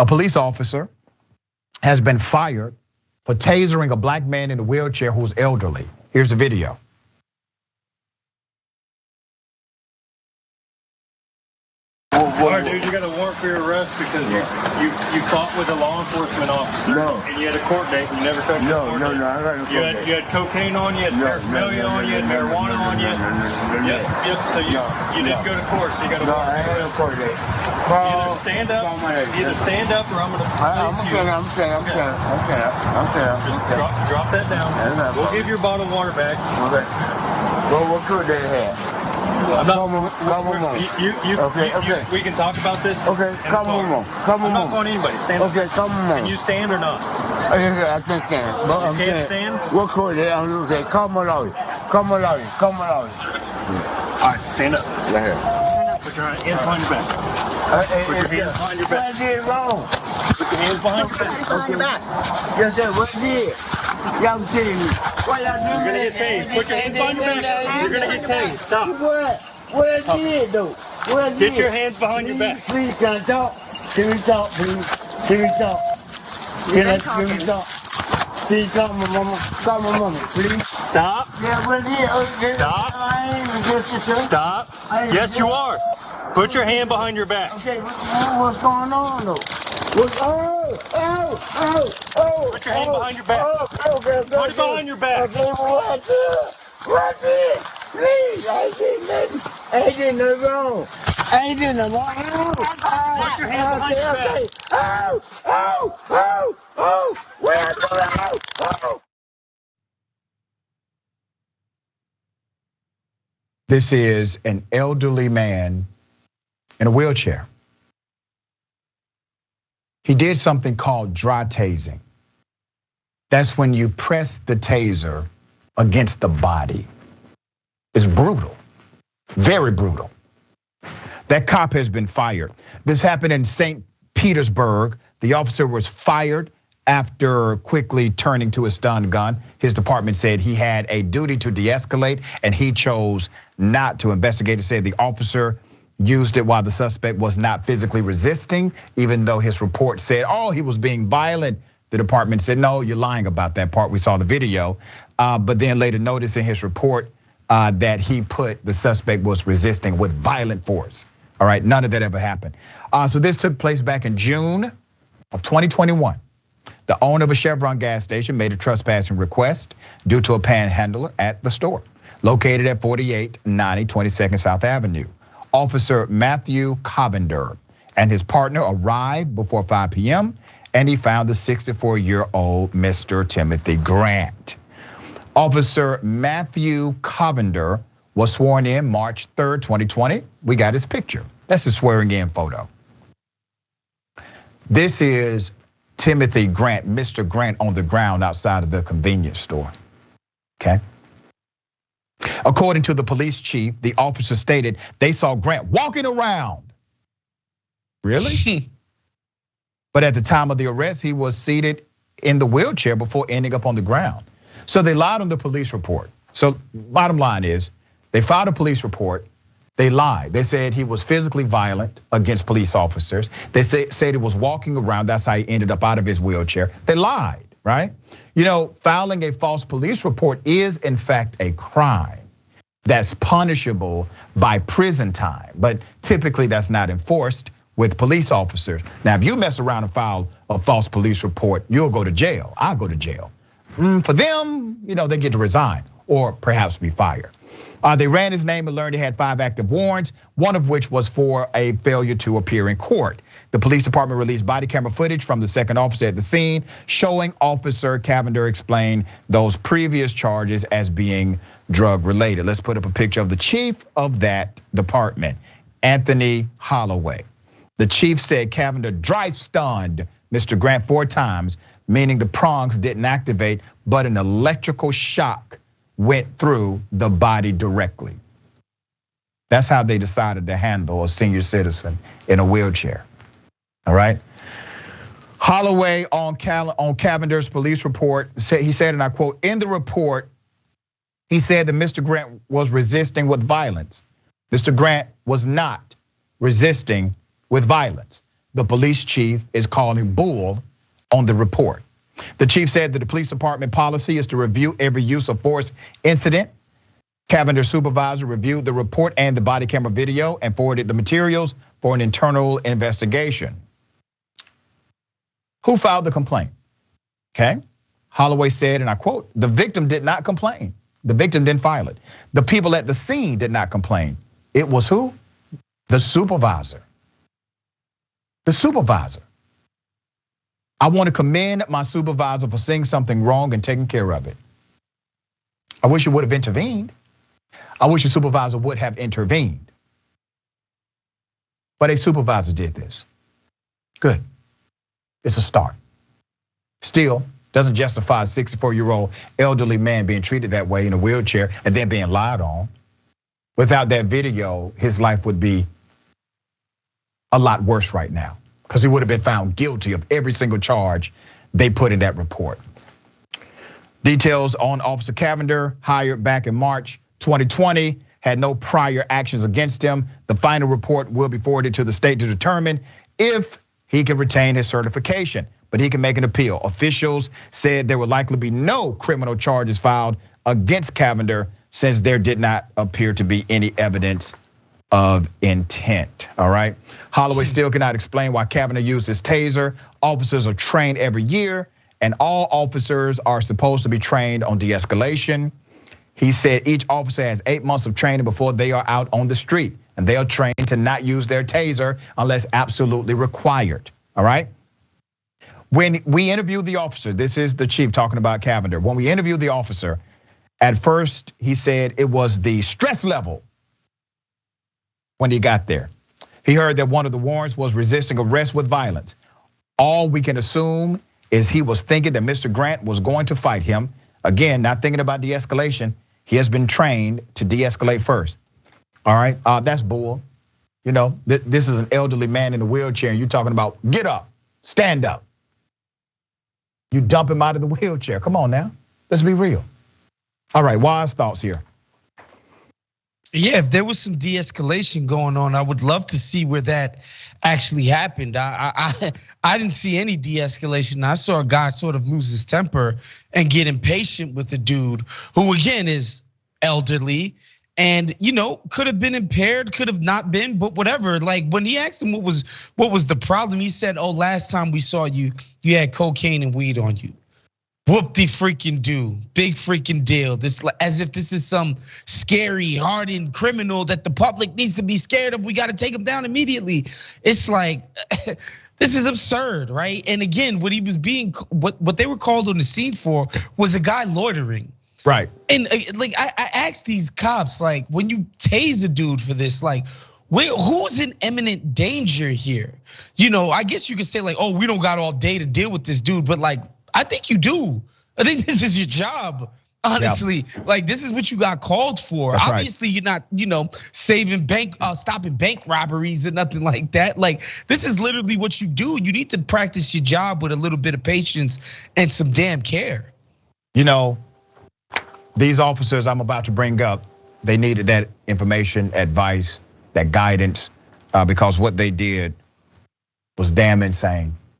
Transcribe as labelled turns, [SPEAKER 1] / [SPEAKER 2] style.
[SPEAKER 1] A police officer has been fired for tasering a black man in a wheelchair who's elderly. Here's the video.
[SPEAKER 2] All right, dude, you got a warrant for your arrest because you fought with a law enforcement officer.
[SPEAKER 3] No.
[SPEAKER 2] And you had a court date and you never took a court date.
[SPEAKER 3] No, I got no court date.
[SPEAKER 2] You had cocaine on you, you had paraphernalia on you, you had marijuana on you. Yep, so you didn't go to court, so you got a warrant.
[SPEAKER 3] No, I had no court date.
[SPEAKER 2] Either stand up or I'm gonna place you.
[SPEAKER 3] I'm saying.
[SPEAKER 2] Just drop that down. We'll give your bottle of water back.
[SPEAKER 3] Okay. Well, what court date have?
[SPEAKER 2] I'm not.
[SPEAKER 3] Come on.
[SPEAKER 2] Okay. We can talk about this.
[SPEAKER 3] Okay, come on.
[SPEAKER 2] I'm not going anybody. Stand up.
[SPEAKER 3] Okay, come on.
[SPEAKER 2] Can you stand or not?
[SPEAKER 3] I can stand. But
[SPEAKER 2] You can't stand?
[SPEAKER 3] What court date? Okay, come on.
[SPEAKER 2] All right, stand up.
[SPEAKER 3] Right here.
[SPEAKER 2] Put your hands behind your back. Put your hands behind your back.
[SPEAKER 3] What I did wrong?
[SPEAKER 2] Put your hands behind your back.
[SPEAKER 3] Yes, sir. What I did? Yeah, I'm telling you. What y'all doing?
[SPEAKER 2] You're gonna get tased. Put your hands behind your back. You're gonna get tased. Stop.
[SPEAKER 3] What I did though? What I did?
[SPEAKER 2] Get your hands behind your back.
[SPEAKER 3] Please, can I talk? Can we talk, please? Can we talk? Please talk, my mama. Call my mama, please.
[SPEAKER 2] Stop.
[SPEAKER 3] Yeah, what I did?
[SPEAKER 2] Stop.
[SPEAKER 3] I ain't even just it, sir.
[SPEAKER 2] Stop. Yes, you are. Put your hand behind your back.
[SPEAKER 3] Okay, what's going on though?
[SPEAKER 2] Put your hand behind your back.
[SPEAKER 3] Okay.
[SPEAKER 2] Put it behind your back.
[SPEAKER 3] Okay, what's this? Please, I ain't did nothing wrong. I ain't did nothing wrong.
[SPEAKER 2] Put your hand behind your back.
[SPEAKER 3] Where I go?
[SPEAKER 1] This is an elderly man in a wheelchair. He did something called dry tasing. That's when you press the taser against the body. It's brutal, very brutal. That cop has been fired. This happened in St. Petersburg. The officer was fired after quickly turning to a stun gun. His department said he had a duty to de-escalate and he chose not to. Investigators say the officer used it while the suspect was not physically resisting, even though his report said, he was being violent. The department said, no, you're lying about that part. We saw the video, but then later noticed in his report that he put the suspect was resisting with violent force. All right, none of that ever happened. So this took place back in June of 2021. The owner of a Chevron gas station made a trespassing request due to a panhandler at the store, located at 4890 22nd South Avenue. Officer Matthew Cavender and his partner arrived before 5 p.m. and he found the 64-year-old Mr. Timothy Grant. Officer Matthew Cavender was sworn in March 3rd, 2020. We got his picture. That's his swearing in photo. This is Timothy Grant, Mr. Grant on the ground outside of the convenience store, okay? According to the police chief, the officer stated they saw Grant walking around. Really? But at the time of the arrest, he was seated in the wheelchair before ending up on the ground. So they lied on the police report. So bottom line is, they filed a police report. They lied. They said he was physically violent against police officers. They said he was walking around. That's how he ended up out of his wheelchair. They lied, right? You know, filing a false police report is in fact a crime that's punishable by prison time, but typically that's not enforced with police officers. Now, if you mess around and file a false police report, you'll go to jail. I'll go to jail. For them, they get to resign or perhaps be fired. They ran his name and learned he had 5 active warrants, one of which was for a failure to appear in court. The police department released body camera footage from the second officer at the scene, showing Officer Cavender explain those previous charges as being drug related. Let's put up a picture of the chief of that department, Anthony Holloway. The chief said Cavender dry stunned Mr. Grant 4 times, meaning the prongs didn't activate, but an electrical shock went through the body directly. That's how they decided to handle a senior citizen in a wheelchair, all right? Holloway on Cavender's police report, he said, and I quote, in the report, he said that Mr. Grant was resisting with violence. Mr. Grant was not resisting with violence. the police chief is calling bull on the report. The chief said that the police department policy is to review every use of force incident. Cavender's supervisor reviewed the report and the body camera video and forwarded the materials for an internal investigation. Who filed the complaint? Okay. Holloway said, and I quote, "The victim did not complain. The victim didn't file it. The people at the scene did not complain. It was who? The supervisor. The supervisor. I want to commend my supervisor for seeing something wrong and taking care of it. I wish he would have intervened. I wish the supervisor would have intervened. But a supervisor did this. Good. It's a start. Still, doesn't justify a 64-year-old elderly man being treated that way in a wheelchair and then being lied on. Without that video, his life would be a lot worse right now because he would have been found guilty of every single charge they put in that report. Details on Officer Cavender, hired back in March 2020, had no prior actions against him. The final report will be forwarded to the state to determine if he can retain his certification, but he can make an appeal. Officials said there will likely be no criminal charges filed against Cavender since there did not appear to be any evidence of intent, all right? Holloway still cannot explain why Cavender used his taser. Officers are trained every year, and all officers are supposed to be trained on de-escalation. He said each officer has 8 months of training before they are out on the street, and they are trained to not use their taser unless absolutely required, all right? When we interviewed the officer, this is the chief talking about Cavender. When we interviewed the officer, at first he said it was the stress level when he got there. He heard that one of the warrants was resisting arrest with violence. All we can assume is he was thinking that Mr. Grant was going to fight him. Again, not thinking about de-escalation. He has been trained to de-escalate first. All right, that's bull. You know, this is an elderly man in a wheelchair and you're talking about get up, stand up. You dump him out of the wheelchair. Come on now, let's be real. All right, Waz, thoughts here.
[SPEAKER 4] Yeah, if there was some de-escalation going on, I would love to see where that actually happened. I didn't see any de-escalation. I saw a guy sort of lose his temper and get impatient with a dude who again is elderly and could have been impaired, could have not been, but whatever. Like when he asked him what was the problem, he said, "Oh, last time we saw you, you had cocaine and weed on you." Whoop-de-freaking-do, big freaking deal. This as if this is some scary, hardened criminal that the public needs to be scared of. We got to take him down immediately. It's like, this is absurd, right? And again, what he was being, what they were called on the scene for was a guy loitering.
[SPEAKER 1] Right.
[SPEAKER 4] And like I asked these cops, like when you tase a dude for this, like who's in imminent danger here? I guess you could say like, oh, we don't got all day to deal with this dude, but like, I think you do. I think this is your job, honestly. Yeah. Like this is what you got called for. That's obviously right. You're not, stopping bank robberies or nothing like that. Like this is literally what you do. You need to practice your job with a little bit of patience and some damn care.
[SPEAKER 1] These officers I'm about to bring up, they needed that information, advice, that guidance, because what they did was damn insane.